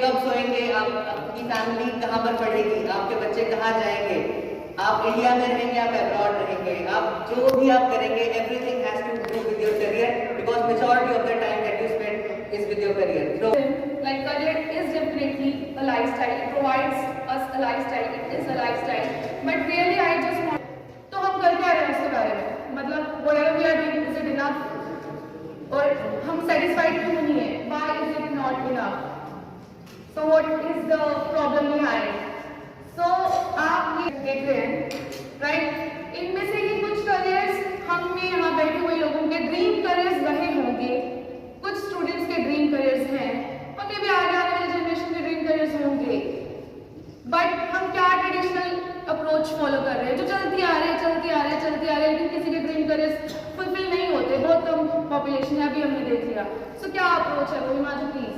कब सोएंगे, आपकी फैमिली कहाँ पर पढ़ेगी, आपके बच्चे कहाँ जाएंगे, आप इंडिया में रहेंगे, आप अब्रॉड रहेंगे, आप जो भी आप करेंगे, everything has to do with your career because majority of the time that you spend is with your career. So, like career is definitely a lifestyle. It provides us a lifestyle. It is a lifestyle. But really, I just want. तो हम कर क्या रहे हैं उसके बारे में? मतलब whatever we are doing is it enough? और हम satisfied क्यों नहीं है? Why is it not enough? So what is the problem behind? So आप ये देख रहे हैं, right? इनमें से ये कुछ करियर्स हमने यहाँ बैठे हुए लोगों के ड्रीम करियर्स रहे होंगे, कुछ स्टूडेंट्स के ड्रीम करियर्स हैं, और मे भी आगे आने वाली जनरेशन के ड्रीम करियर्स होंगे। बट हम क्या ट्रेडिशनल अप्रोच फॉलो कर रहे हैं जो चलती आ रहे हैं, लेकिन किसी के ड्रीम करियर्स फुलफिल नहीं होते, बहुत कम पॉपुलेशन है, अभी हमने देख लिया। सो क्या अप्रोच है वो Himanshu please?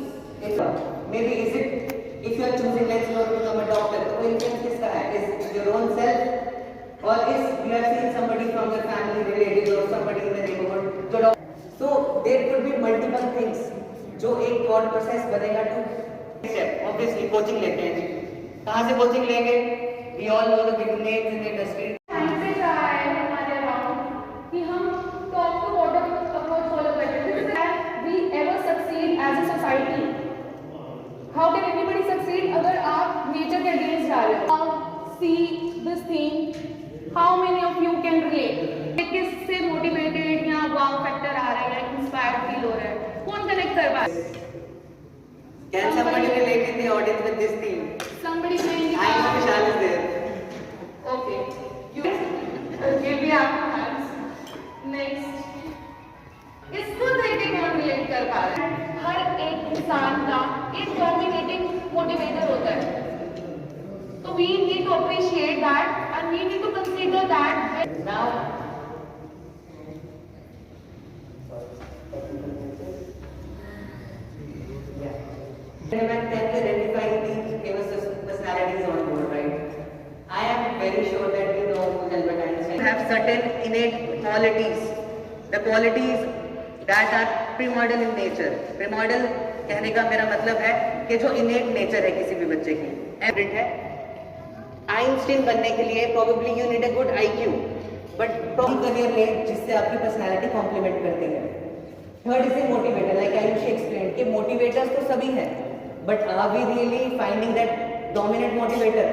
maybe is it if you are choosing let's go become a doctor, तो influence किसका है? Is your own self or is you have seen somebody from your family relatives or somebody in the neighborhood जो doctor? So there could be multiple things जो एक thought process बनेगा to obviously coaching लेते हैं जी, कहाँ से coaching लेंगे? We all know the big names in the industry. कि हम top to bottom approach follow करते हैं। We ever succeed as a society? How can anybody succeed अगर आप nature के against जा रहे हो? See this thing. How many of you can relate? किससे motivated या wow factor आ रहा है या inspired feel हो रहा है? कौन connect कर पा रहा है? Can somebody relate in the audience with this theme? Somebody saying I know Vishal is there. Okay. Okay, we have hands. Next. इसको देख के कौन रिलेट कर पा रहा है? हर एक इंसान का एक डोमिनेटिंग मोटिवेटर होता है, तो we need to appreciate that and we need to consider that Now, can you identify these famous personalities on board, right? I am very sure that you know who Albert Einstein have certain innate qualities, the qualities that are primordial in nature. Primordial कहने का मेरा मतलब है कि जो innate nature है किसी भी बच्चे की, एवरेज है। आइंस्टीन बनने के लिए probably you need a good IQ, but probably career में जिससे आपकी personality complement करती है। Third is a motivator, like Ayushi explained कि motivators तो सभी हैं, but are we really finding that dominant motivator?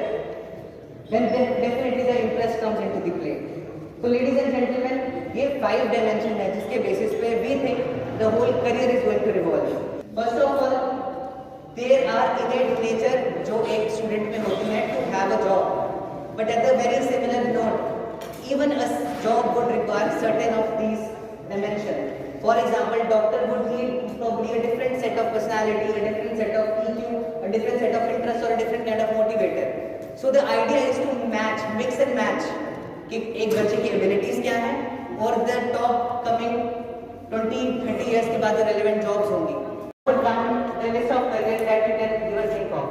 Then definitely the interest comes into the play. So ladies and gentlemen, ये 5 dimension है जिसके basis पे we think the whole career is going to revolve. First of all, there are innate nature जो एक student में होती है to have a job. But at the very similar note, even a job would require certain of these dimensions. For example, doctor would need probably a different set of personality, a different set of EQ, a different set of interest or a different kind of motivator. So the idea is to match, mix and match कि एक बच्चे की abilities क्या हैं और the top coming 20-30 years के बाद जो relevant jobs होंगी. The list of careers that you can even think of.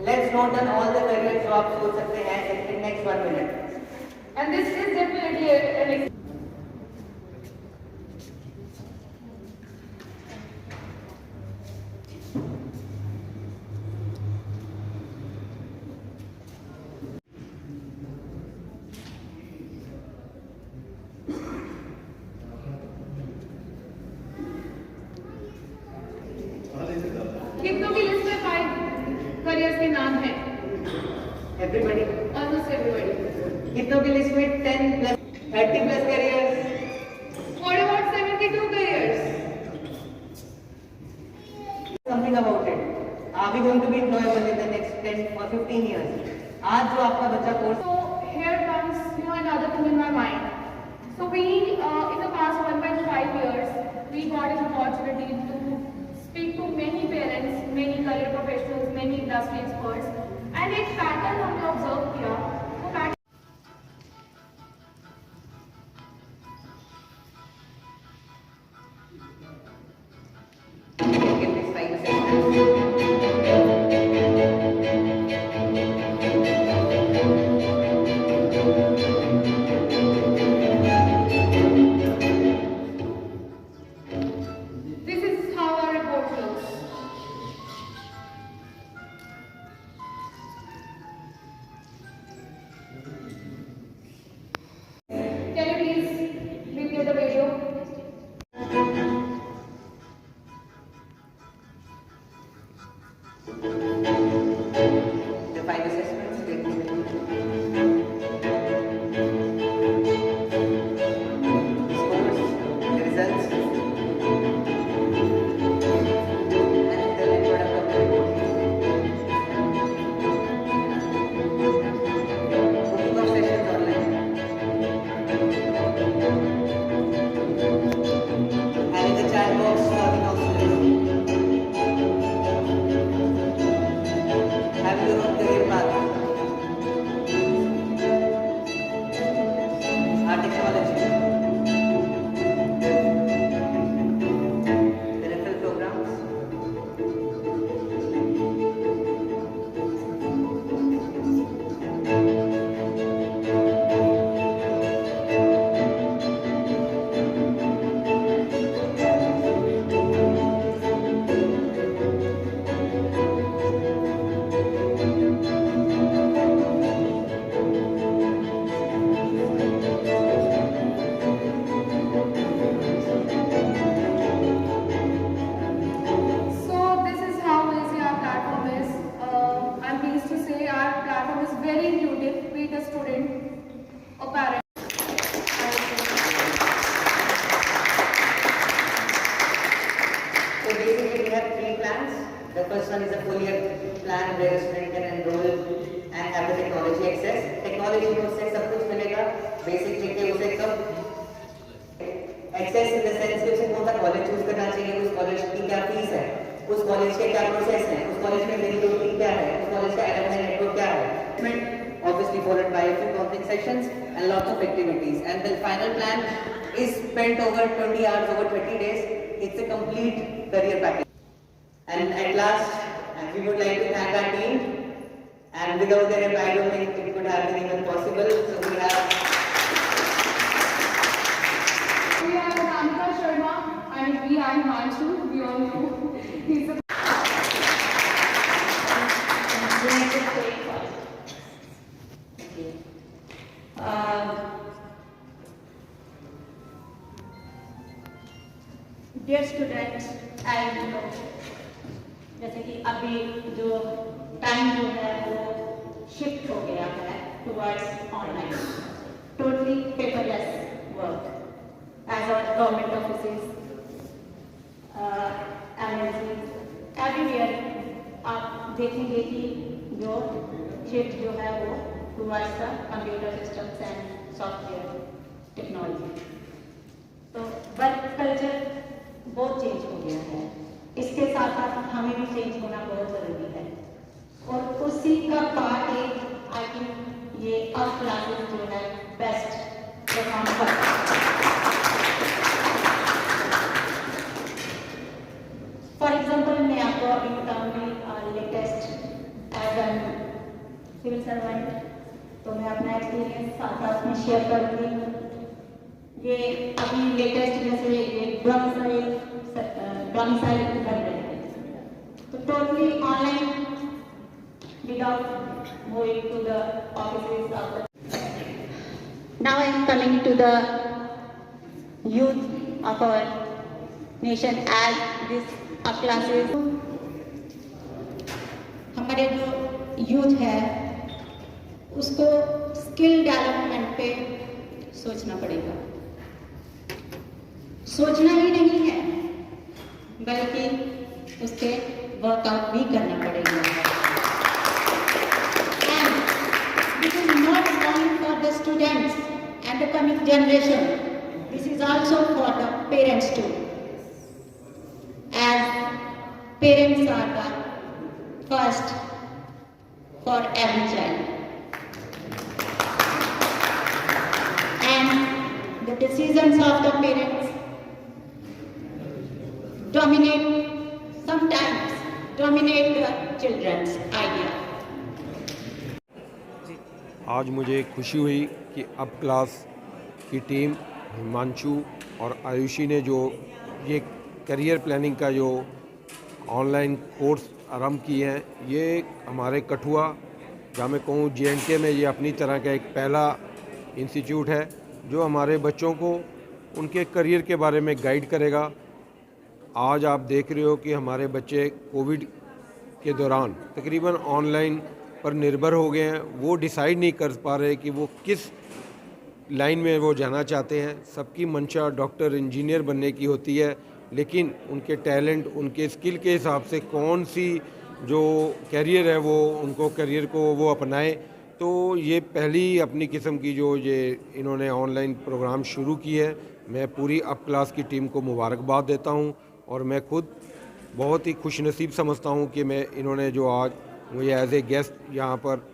Let's note down all the careers जो आप सोच सकते हैं in next 1 minute. and this is definitely an कितनों की लिस्ट में 5 करियर्स के नाम हैं? Everybody. Almost everybody. कितनों की लिस्ट में 10 plus 30 plus careers? What about 72 careers? Something about it. Are we going to be employable in the next 10 or 15 years? आज जो आपका बच्चा course So here comes another thing in my mind. So we in the past 1.5 years we got an opportunity to speak to many parents, many career professionals, many industry experts, and एक pattern हमने observe किया. वो pattern give this 5 seconds. this is how our report looks. The 5 assessments, the scores, the results, and the end product of the report. Booking of sessions online. Having the chat box for the counselors. Having your own career path. Our technology. The referral programs. So this is how easy our platform is. I'm pleased to say our platform is very intuitive, be it a student or parent. So basically we have 3 plans. The first one is a full year plan where a student can enroll and have the technology access. Technology में उससे सब कुछ मिलेगा. Basic चीजें उसे सब access in the sense कि उसे कौन सा कॉलेज चूज करना चाहिए, उस कॉलेज की क्या फीस है, उस कॉलेज के क्या प्रोसेस हैं, उस कॉलेज में वेरिएबिलिटी क्या है, उस कॉलेज का alumni नेटवर्क क्या है. Obviously followed by a few counseling sessions and lots of activities. And the final plan is spent over 20 hours over 30 days. It's a complete career package. And at last, we would like to thank our team. And without their help, I don't think it could have been even possible. So we have Anamika Sharma and we are Himanshu. We all know he's a dear students and जैसे कि अभी जो time जो है वो shift हो गया है towards online totally paperless work as our government offices MNC everywhere आप देखेंगे कि जो शिफ्ट जो है वो towards the computer systems and software technology तो वर्क कल्चर बहुत चेंज हो गया है इसके साथ साथ हमें भी चेंज होना बहुत ज़रूरी है और उसी का पार्ट एक आई थिंक ये अब क्लासेस जो है बेस्ट परफॉर्म करता है फॉर एग्जाम्पल मैं आपको अभी बताऊंगी latest as an civil servant तो मैं अपना एक्सपीरियंस साथ साथ में शेयर करूंगी ये अभी लेटेस्ट जैसे ये डोमिसाइल कर रहे हैं तो totally online without going to the offices of the now I am coming to the youth of our nation as this classes हमारे जो यूथ है उसको स्किल डेवलपमेंट पे सोचना पड़ेगा सोचना ही नहीं है बल्कि उसके वर्कआउट भी करना पड़ेगा and this is not only for the students and the coming generation this is also for the parents too as parents are the first for every child and the decisions of the parents sometimes dominate the children's idea. आज मुझे खुशी हुई कि अब class की team Himanshu और आयुषी ने जो ये करियर प्लानिंग का जो ऑनलाइन कोर्स आरंभ किए हैं ये हमारे कठुआ जहाँ मैं कहूँ JNK में ये अपनी तरह का एक पहला इंस्टीट्यूट है जो हमारे बच्चों को उनके करियर के बारे में गाइड करेगा। आज आप देख रहे हो कि हमारे बच्चे कोविड के दौरान तकरीबन ऑनलाइन पर निर्भर हो गए हैं। वो डिसाइड नहीं कर पा रहे कि वो किस लाइन में वो जाना चाहते हैं। सबकी मंशा डॉक्टर इंजीनियर बनने की होती है, लेकिन उनके टैलेंट, उनके स्किल के हिसाब से कौन सी जो कैरियर है वो उनको कैरियर को वो अपनाएं। तो ये पहली अपनी किस्म की जो ये इन्होंने ऑनलाइन प्रोग्राम शुरू की है, मैं पूरी अप क्लास की टीम को मुबारकबाद देता हूँ और मैं खुद बहुत ही खुशनसीब समझता हूँ कि मैं इन्होंने जो आज मुझे एज ए गेस्ट यहाँ पर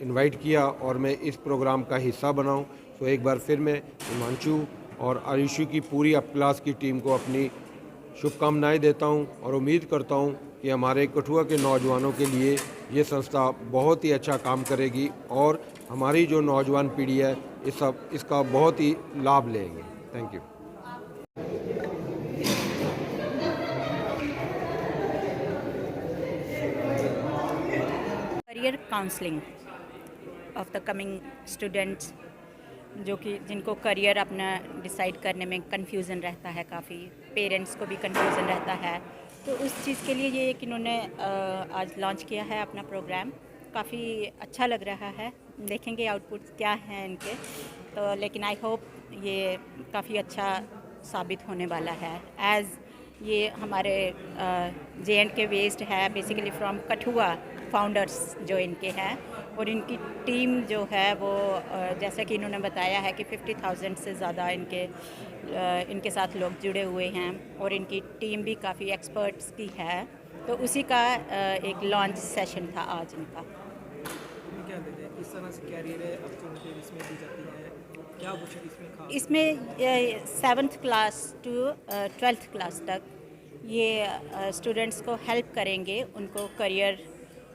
इनवाइट किया और मैं इस प्रोग्राम का हिस्सा बनाऊँ। तो एक बार फिर मैं हिमांशु और आयुषी की पूरी अप क्लास की टीम को अपनी शुभकामनाएं देता हूं और उम्मीद करता हूं कि हमारे कठुआ के नौजवानों के लिए ये संस्था बहुत ही अच्छा काम करेगी और हमारी जो नौजवान पीढ़ी है इसका बहुत ही लाभ लेंगे। Thank you. Career counselling of the coming students, जो कि जिनको करियर अपना डिसाइड करने में कंफ्यूजन रहता है, काफ़ी पेरेंट्स को भी कंफ्यूजन रहता है। तो उस चीज़ के लिए ये एक इन्होंने आज लॉन्च किया है अपना प्रोग्राम। काफ़ी अच्छा लग रहा है, देखेंगे आउटपुट्स क्या हैं इनके। तो लेकिन आई होप ये काफ़ी अच्छा साबित होने वाला है। एज़ ये हमारे JNK बेस्ड है, बेसिकली फ्रॉम कठुआ फाउंडर्स जो इनके हैं, और इनकी टीम जो है वो जैसा कि इन्होंने बताया है कि 50,000 से ज़्यादा इनके साथ लोग जुड़े हुए हैं और इनकी टीम भी काफ़ी एक्सपर्ट्स की है। तो उसी का एक लॉन्च सेशन था आज इनका। क्या देते हैं, किस तरह से कैरियर है अपॉर्चुनिटी इसमें दी जाती है, क्या कुछ इसमें खास? इसमें 7th class to 12th class तक ये स्टूडेंट्स को हेल्प करेंगे उनको करियर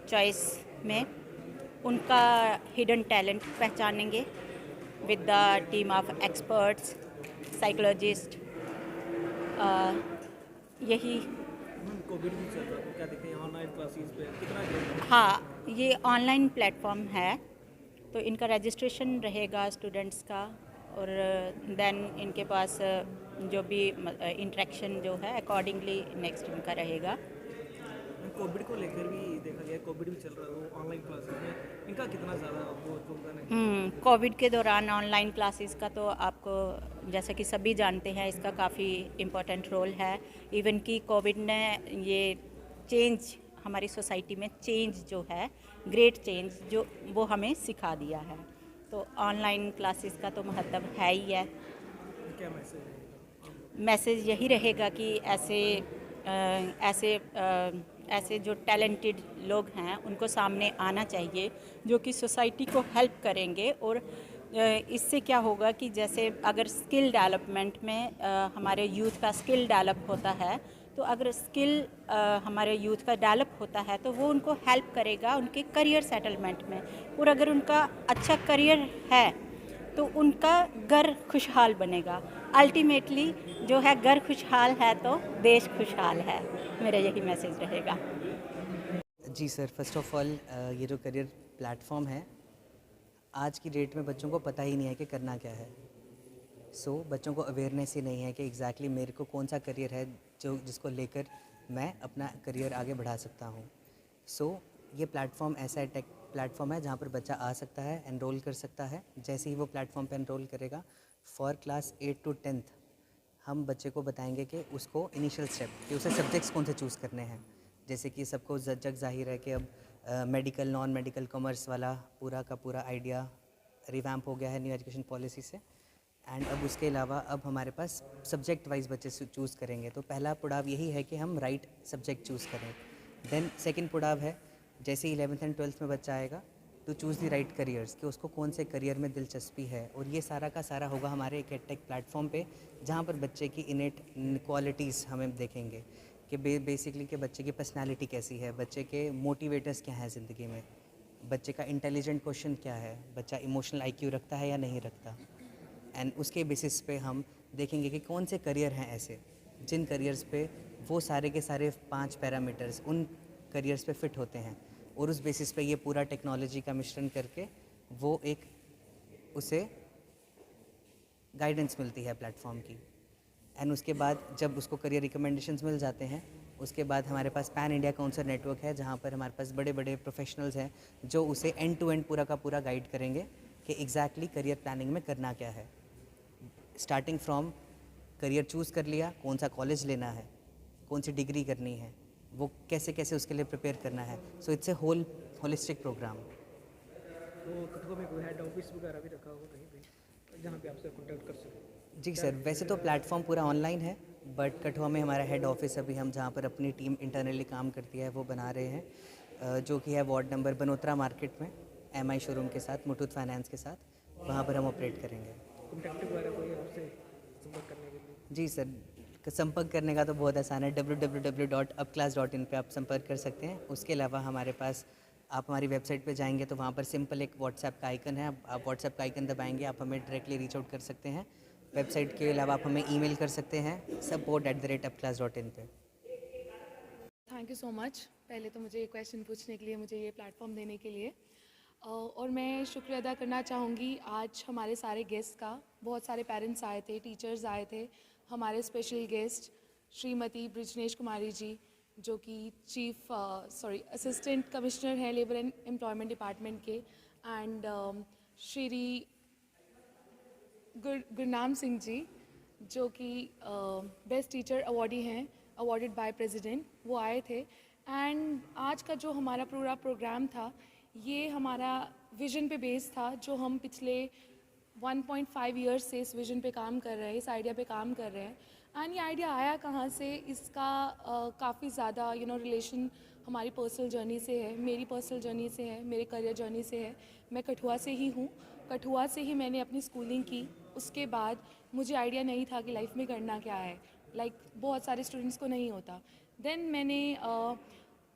चॉइस में, उनका हिडन टैलेंट पहचानेंगे with the team of experts, psychologist. यही कोविड भी चल रहा है, क्या देखते हैं ऑनलाइन क्लासेस पे कितना? हाँ, ये ऑनलाइन प्लेटफॉर्म है, तो इनका रजिस्ट्रेशन रहेगा स्टूडेंट्स का, और देन इनके पास जो भी इंटरेक्शन जो है अकॉर्डिंगली नेक्स्ट इनका रहेगा। कोविड को लेकर भी देखा गया, कोविड भी चल रहा है, वो ऑनलाइन क्लासेस में इनका कितना ज़्यादा वो योगदान है? कोविड के दौरान ऑनलाइन क्लासेस का तो आपको जैसा कि सभी जानते हैं इसका काफ़ी इम्पोर्टेंट रोल है। इवन कि कोविड ने ये चेंज हमारी सोसाइटी में चेंज जो है, ग्रेट चेंज जो वो हमें सिखा दिया है। तो ऑनलाइन क्लासेस का तो महत्व है ही है। क्या मैसेज रहेगा? मैसेज यही रहेगा कि ऐसे जो टैलेंटेड लोग हैं उनको सामने आना चाहिए, जो कि सोसाइटी को हेल्प करेंगे। और इससे क्या होगा कि जैसे अगर स्किल डेवलपमेंट में हमारे यूथ का स्किल डेवलप होता है, तो अगर स्किल हमारे यूथ का डेवलप होता है तो वो उनको हेल्प करेगा उनके करियर सेटलमेंट में। और अगर उनका अच्छा करियर है तो उनका घर खुशहाल बनेगा। अल्टीमेटली जो है घर खुशहाल है तो देश खुशहाल है। मेरा यही मैसेज रहेगा। जी सर, फर्स्ट ऑफ ऑल ये जो करियर प्लेटफॉर्म है, आज की डेट में बच्चों को पता ही नहीं है कि करना क्या है। बच्चों को अवेयरनेस ही नहीं है कि एग्जैक्टली मेरे को कौन सा करियर है जिसको लेकर मैं अपना करियर आगे बढ़ा सकता हूँ। ये प्लेटफॉर्म ऐसा है, टेक प्लेटफॉर्म है जहाँ पर बच्चा आ सकता है, एनरोल कर सकता है। जैसे ही वो प्लेटफॉर्म पे एनरोल करेगा, फॉर क्लास 8 to 10th हम बच्चे को बताएंगे कि उसको इनिशियल स्टेप कि उसे सब्जेक्ट्स कौन से चूज़ करने हैं। जैसे कि सबको जग जाहिर है कि अब मेडिकल, नॉन मेडिकल, कॉमर्स वाला पूरा का पूरा आइडिया रिवैम्प हो गया है न्यू एजुकेशन पॉलिसी से। एंड अब उसके अलावा अब हमारे पास सब्जेक्ट वाइज बच्चे चूज़ करेंगे। तो पहला पड़ाव यही है कि हम राइट सब्जेक्ट चूज़ करें। देन सेकंड पड़ाव है, जैसे 11th एंड 12th में बच्चा आएगा to choose the right careers, कि उसको कौन से करियर में दिलचस्पी है। और ये सारा का सारा होगा हमारे एक एडटेक प्लेटफॉर्म पे, जहाँ पर बच्चे की इनेट क्वालिटीज़ हमें देखेंगे कि बेसिकली कि बच्चे की पर्सनालिटी कैसी है, बच्चे के मोटिवेटर्स क्या हैं ज़िंदगी में, बच्चे का इंटेलिजेंट क्वेश्चन क्या है, बच्चा इमोशनल IQ रखता है या नहीं रखता। एंड उसके बेसिस पे हम देखेंगे कि कौन से करियर हैं ऐसे जिन करियर्स पे वो सारे के सारे 5 पैरामीटर्स उन करियर्स पे फिट होते हैं। और उस बेसिस पे ये पूरा टेक्नोलॉजी का मिश्रण करके वो एक उसे गाइडेंस मिलती है प्लेटफॉर्म की। एंड उसके बाद जब उसको करियर रिकमेंडेशंस मिल जाते हैं उसके बाद हमारे पास पैन इंडिया काउंसलर नेटवर्क है, जहाँ पर हमारे पास बड़े बड़े प्रोफेशनल्स हैं जो उसे एंड टू एंड पूरा का पूरा गाइड करेंगे कि एग्जैक्टली करियर प्लानिंग में करना क्या है। स्टार्टिंग फ्रॉम करियर चूज़ कर लिया, कौन सा कॉलेज लेना है, कौन सी डिग्री करनी है, वो कैसे कैसे उसके लिए प्रिपेयर करना है। So it's a holistic programme. तो कठुआ में कोई हेड ऑफिस वगैरह भी रखा होगा कहीं पे जहाँ पे आपसे कॉन्टैक्ट कर सकें? जी सर, वैसे तो प्लेटफॉर्म पूरा ऑनलाइन है, बट कठुआ में हमारा हेड ऑफिस अभी हम जहाँ पर अपनी टीम इंटरनली काम करती है वो बना रहे हैं, जो कि है वार्ड नंबर बनोत्रा मार्केट में MI शोरूम के साथ, मुथूट फाइनेंस के साथ, वहाँ पर हम ऑपरेट करेंगे। कॉन्टैक्ट वगैरह कोई आपसे संपर्क करने के लिए? जी सर, संपर्क करने का तो बहुत आसान है, www.upclass.in पे आप संपर्क कर सकते हैं। उसके अलावा हमारे पास, आप हमारी वेबसाइट पे जाएंगे तो वहाँ पर सिंपल एक व्हाट्सएप का आइकन है, आप व्हाट्सएप का आइकन दबाएंगे, आप हमें डायरेक्टली रीच आउट कर सकते हैं। वेबसाइट के अलावा आप हमें ईमेल कर सकते हैं support@upclass.in पे। Thank you so much. पहले तो मुझे ये क्वेश्चन पूछने के लिए, मुझे ये प्लेटफॉर्म देने के लिए, और मैं शुक्रिया अदा करना चाहूँगी आज हमारे सारे गेस्ट का। बहुत सारे पेरेंट्स आए थे, टीचर्स आए थे, हमारे स्पेशल गेस्ट श्रीमती ब्रिजनेश कुमारी जी जो कि असिस्टेंट कमिश्नर हैं लेबर एंड एम्प्लॉयमेंट डिपार्टमेंट के, एंड श्री गुरनाम सिंह जी जो कि बेस्ट टीचर अवॉर्डी हैं, अवॉर्डेड बाय प्रेसिडेंट, वो आए थे। एंड आज का जो हमारा पूरा प्रोग्राम था ये हमारा विज़न पे बेस्ड था, जो हम पिछले 1.5 ईयर्स से इस विज़न पे काम कर रहे हैं, इस आइडिया पे काम कर रहे हैं। एंड ये आइडिया आया कहाँ से, इसका काफ़ी ज़्यादा रिलेशन हमारी पर्सनल जर्नी से है, मेरी पर्सनल जर्नी से है, मेरे करियर जर्नी से है। मैं कठुआ से ही हूँ, कठुआ से ही मैंने अपनी स्कूलिंग की। उसके बाद मुझे आइडिया नहीं था कि लाइफ में करना क्या है, बहुत सारे स्टूडेंट्स को नहीं होता। देन मैंने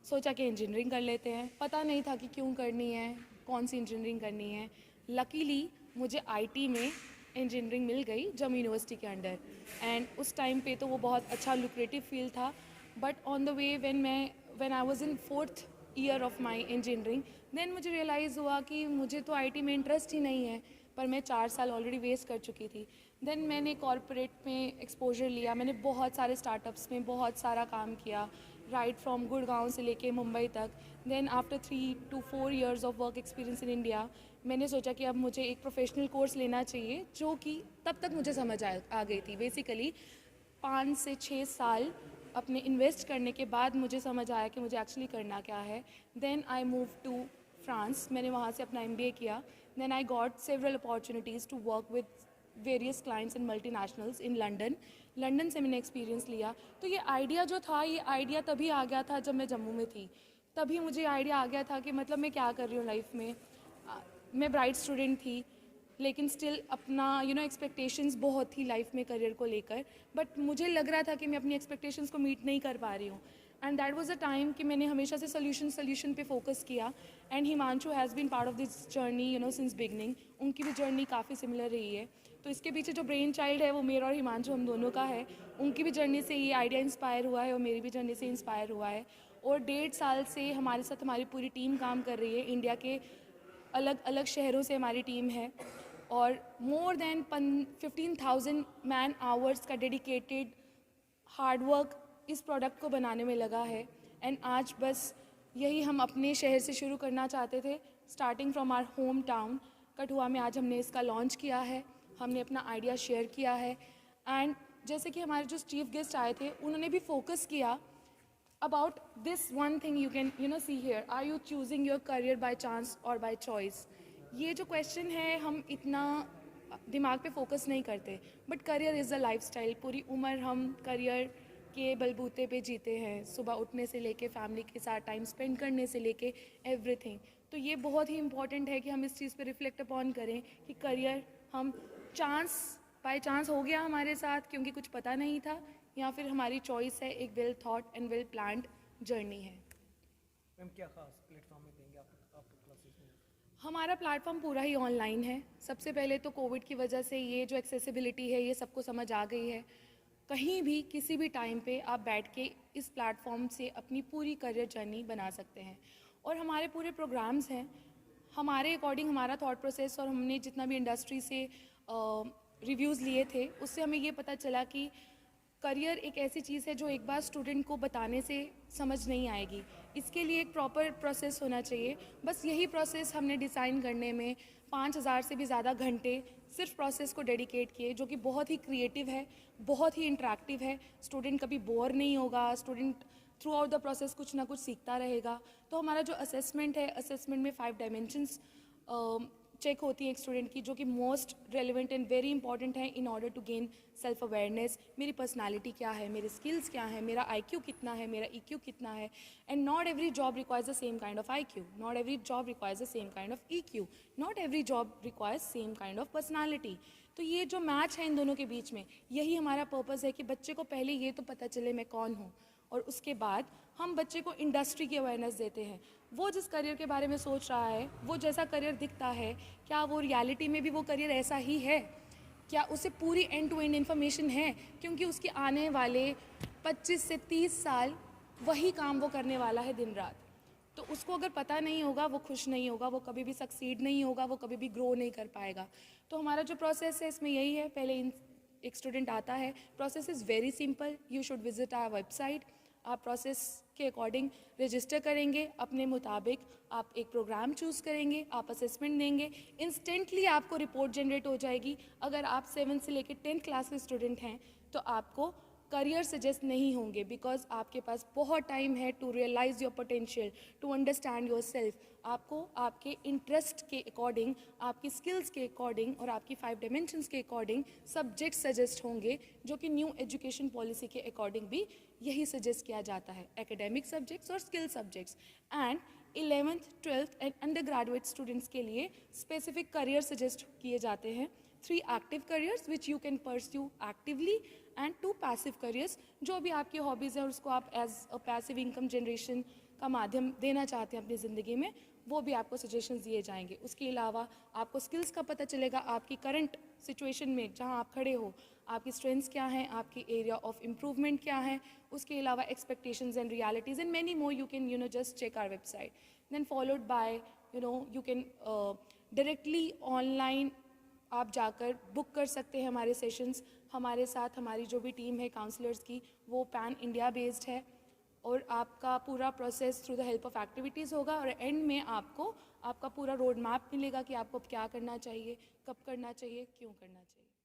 सोचा कि इंजीनियरिंग कर लेते हैं, पता नहीं था कि क्यों करनी है, कौन सी इंजीनियरिंग करनी है। लकीली मुझे IT में इंजीनियरिंग मिल गई जम्मू यूनिवर्सिटी के अंडर, एंड उस टाइम पे तो वो बहुत अच्छा लुक्रेटिव फील्ड था। But on the way when I was in 4th year of my engineering, then मुझे रियलाइज़ हुआ कि मुझे तो IT में इंटरेस्ट ही नहीं है, पर मैं 4 साल ऑलरेडी वेस्ट कर चुकी थी। देन मैंने कॉर्पोरेट में एक्सपोजर लिया, मैंने बहुत सारे स्टार्टअप्स में बहुत सारा काम किया, राइट फ्रॉम गुड़गांव से लेके मुंबई तक। Then after 3 to 4 years of work experience in India, मैंने सोचा कि अब मुझे एक प्रोफेशनल कोर्स लेना चाहिए, जो कि तब तक मुझे समझ आ गई थी। बेसिकली 5 से 6 साल अपने इन्वेस्ट करने के बाद मुझे समझ आया कि मुझे एक्चुअली करना क्या है। Then I move to France, मैंने वहाँ से अपना MBA किया। Then I got several opportunities to work with various clients and multinationals in London से मैंने एक्सपीरियंस लिया। तो ये आइडिया जो था, ये आइडिया तभी आ गया था जब मैं जम्मू में थी, तभी मुझे आइडिया आ गया था कि मतलब मैं क्या कर रही हूँ लाइफ में। मैं ब्राइट स्टूडेंट थी, लेकिन स्टिल अपना एक्सपेक्टेशंस बहुत थी लाइफ में करियर को लेकर, बट मुझे लग रहा था कि मैं अपनी एक्सपेक्टेशंस को मीट नहीं कर पा रही हूँ। And that was a time कि मैंने हमेशा से सोल्यूशन पे फोकस किया। And Himanshu has been part of this journey since beginning. उनकी भी जर्नी काफ़ी सिमिलर रही है, तो इसके पीछे जो ब्रेन चाइल्ड है वो मेरा और हिमांशु हम दोनों का है। उनकी भी जर्नी से ये आइडिया इंस्पायर हुआ है और मेरी भी जर्नी से इंस्पायर हुआ है। और 1.5 साल से हमारे साथ हमारी पूरी टीम काम कर रही है। इंडिया के अलग अलग शहरों से हमारी टीम है, और मोर देन 15,000 मैन आवर्स का डेडिकेटेड हार्डवर्क इस प्रोडक्ट को बनाने में लगा है। एंड आज बस यही हम अपने शहर से शुरू करना चाहते थे, starting from our home town Kathua में। आज हमने इसका लॉन्च किया है, हमने अपना आइडिया शेयर किया है। एंड जैसे कि हमारे जो चीफ गेस्ट आए थे, उन्होंने भी फोकस किया about this one thing you can see here, are you choosing your career by chance और बाय चॉइस। ये जो क्वेश्चन है, हम इतना दिमाग पे फोकस नहीं करते, but career is a lifestyle. पूरी उम्र हम करियर के बलबूते पे जीते हैं, सुबह उठने से लेके फैमिली के साथ टाइम स्पेंड करने से लेके एवरीथिंग। तो ये बहुत ही इंपॉर्टेंट है कि हम इस चीज़ पे रिफ्लेक्ट अपॉन करें कि करियर हम बाय चांस हो गया हमारे साथ क्योंकि कुछ पता नहीं था, या फिर हमारी चॉइस है, एक well thought and well planned journey है। मैम क्या खास प्लेटफॉर्म में देंगे आप क्लासेस में? हमारा प्लेटफॉर्म पूरा ही ऑनलाइन है। सबसे पहले तो कोविड की वजह से ये जो एक्सेसिबिलिटी है ये सबको समझ आ गई है। कहीं भी किसी भी टाइम पे आप बैठ के इस प्लेटफॉर्म से अपनी पूरी करियर जर्नी बना सकते हैं। और हमारे पूरे प्रोग्राम्स हैं हमारे अकॉर्डिंग, हमारा थॉट प्रोसेस, और हमने जितना भी इंडस्ट्री से रिव्यूज़ लिए थे उससे हमें ये पता चला कि करियर एक ऐसी चीज़ है जो एक बार स्टूडेंट को बताने से समझ नहीं आएगी। इसके लिए एक प्रॉपर प्रोसेस होना चाहिए। बस यही प्रोसेस हमने डिज़ाइन करने में 5000 से भी ज़्यादा घंटे सिर्फ प्रोसेस को डेडिकेट किए, जो कि बहुत ही क्रिएटिव है, बहुत ही इंटरेक्टिव है। स्टूडेंट कभी बोर नहीं होगा, student through out the process कुछ ना कुछ सीखता रहेगा। तो हमारा जो असेसमेंट है, असेसमेंट में 5 डायमेंशंस चेक होती है एक स्टूडेंट की, जो कि most relevant and very important है in order to gain self awareness. मेरी पर्सनालिटी क्या है, मेरे स्किल्स क्या है, मेरा IQ कितना है, मेरा EQ कितना है। And not every job requires the same kind of IQ, not every job requires the same kind of EQ, not every job requires same kind of personality. तो ये जो मैच है इन दोनों के बीच में, यही हमारा पर्पज़ है कि बच्चे को पहले ये तो पता चले मैं कौन हूँ, और उसके बाद हम बच्चे को इंडस्ट्री की अवेयरनेस देते हैं। वो जिस करियर के बारे में सोच रहा है, वो जैसा करियर दिखता है, क्या वो रियलिटी में भी वो करियर ऐसा ही है? क्या उसे पूरी एंड टू एंड इन्फॉर्मेशन है? क्योंकि उसके आने वाले 25 से 30 साल वही काम वो करने वाला है दिन रात। तो उसको अगर पता नहीं होगा, वो खुश नहीं होगा, वो कभी भी सक्सीड नहीं होगा, वो कभी भी ग्रो नहीं कर पाएगा। तो हमारा जो प्रोसेस है इसमें यही है। पहले एक स्टूडेंट आता है, process is very simple. You should visit our website. आप प्रोसेस के अकॉर्डिंग रजिस्टर करेंगे, अपने मुताबिक आप एक प्रोग्राम चूज़ करेंगे, आप असेसमेंट देंगे, इंस्टेंटली आपको रिपोर्ट जनरेट हो जाएगी। अगर आप 7 से लेकर 10th क्लास के स्टूडेंट हैं तो आपको करियर सजेस्ट नहीं होंगे, बिकॉज आपके पास बहुत टाइम है to realise your potential, to understand yourself. आपको आपके इंटरेस्ट के अकॉर्डिंग, आपकी स्किल्स के अकॉर्डिंग और आपकी 5 डायमेंशंस के अकॉर्डिंग सब्जेक्ट सजेस्ट होंगे, जो कि न्यू एजुकेशन पॉलिसी के अकॉर्डिंग भी यही सजेस्ट किया जाता है, एकेडमिक सब्जेक्ट्स और skill subjects. And 11th, 12th and under graduate students के लिए स्पेसिफिक करियर सजेस्ट किए जाते हैं। 3 active careers which you can pursue actively and 2 passive careers, जो भी आपकी हॉबीज़ है और उसको आप as a passive income generation का माध्यम देना चाहते हैं अपनी ज़िंदगी में, वो भी आपको सजेशंस दिए जाएंगे। उसके अलावा आपको स्किल्स का पता चलेगा, आपकी करंट सिचुएशन में जहां आप खड़े हो आपकी स्ट्रेंथ्स क्या हैं, आपकी एरिया ऑफ इम्प्रूवमेंट क्या है। उसके अलावा expectations and realities and many more. You can just check our website, then followed by you can directly online आप जाकर बुक कर सकते हैं हमारे सेशंस। हमारे साथ हमारी जो भी टीम है काउंसलर्स की, वो पैन इंडिया बेस्ड है, और आपका पूरा process through the help of activities होगा, और एंड में आपको आपका पूरा रोड मैप मिलेगा कि आपको क्या करना चाहिए, कब करना चाहिए, क्यों करना चाहिए।